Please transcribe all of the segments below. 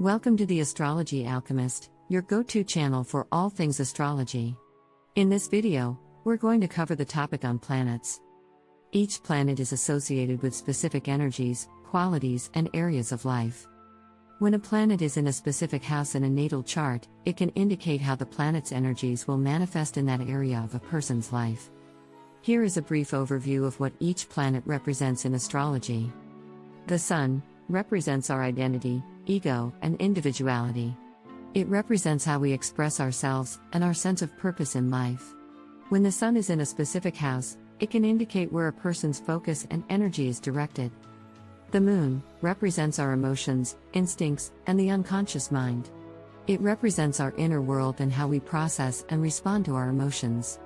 Welcome to the Astrology Alchemist, your go-to channel for all things astrology. In this video, we're going to cover the topic on planets. Each planet is associated with specific energies, qualities, and areas of life. When a planet is in a specific house in a natal chart, it can indicate how the planet's energies will manifest in that area of a person's life. Here is a brief overview of what each planet represents in astrology. The Sun represents our identity, ego, and individuality. It represents how we express ourselves and our sense of purpose in life. When the Sun is in a specific house, it can indicate where a person's focus and energy is directed. The Moon represents our emotions, instincts, and the unconscious mind. It represents our inner world and how we process and respond to our emotions.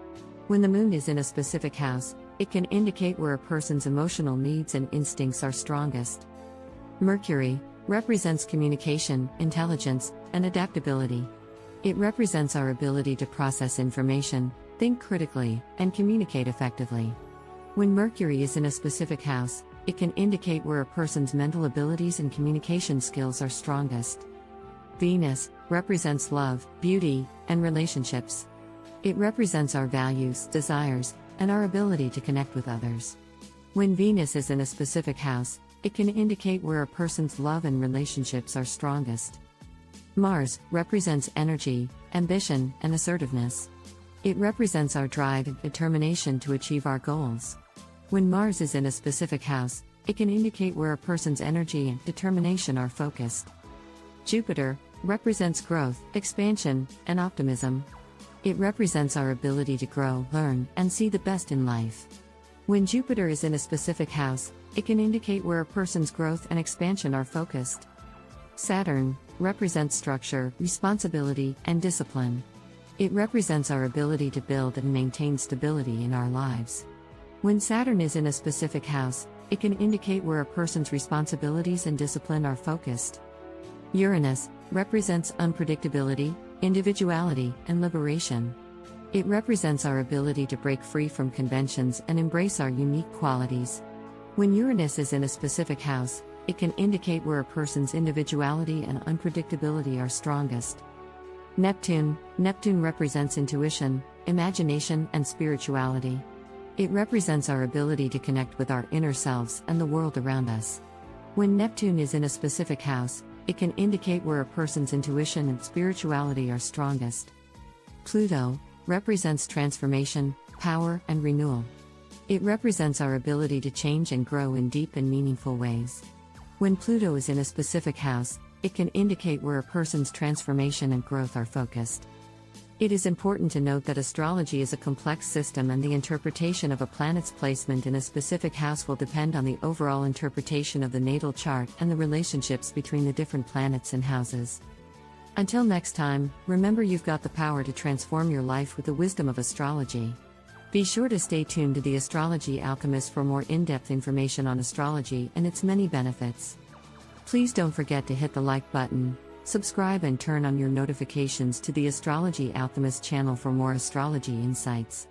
When the Moon is in a specific house, it can indicate where a person's emotional needs and instincts are strongest. Mercury represents communication, intelligence, and adaptability. It represents our ability to process information, think critically, and communicate effectively. When Mercury is in a specific house, it can indicate where a person's mental abilities and communication skills are strongest. Venus represents love, beauty, and relationships. It represents our values, desires, and our ability to connect with others. When Venus is in a specific house, it can indicate where a person's love and relationships are strongest. Mars represents energy, ambition, and assertiveness. It represents our drive and determination to achieve our goals. When Mars is in a specific house, it can indicate where a person's energy and determination are focused. Jupiter represents growth, expansion, and optimism. It represents our ability to grow, learn, and see the best in life. When Jupiter is in a specific house, it can indicate where a person's growth and expansion are focused. Saturn represents structure, responsibility, and discipline. It represents our ability to build and maintain stability in our lives. When Saturn is in a specific house, it can indicate where a person's responsibilities and discipline are focused. Uranus represents unpredictability, individuality, and liberation. It represents our ability to break free from conventions and embrace our unique qualities. When Uranus is in a specific house, it can indicate where a person's individuality and unpredictability are strongest. Neptune represents intuition, imagination, and spirituality. It represents our ability to connect with our inner selves and the world around us. When Neptune is in a specific house, it can indicate where a person's intuition and spirituality are strongest. Pluto represents transformation, power, and renewal. It represents our ability to change and grow in deep and meaningful ways. When Pluto is in a specific house, it can indicate where a person's transformation and growth are focused. It is important to note that astrology is a complex system and the interpretation of a planet's placement in a specific house will depend on the overall interpretation of the natal chart and the relationships between the different planets and houses. Until next time, remember you've got the power to transform your life with the wisdom of astrology. Be sure to stay tuned to the Astrology Alchemist for more in-depth information on astrology and its many benefits. Please don't forget to hit the like button, subscribe and turn on your notifications to the Astrology Alchemist channel for more astrology insights.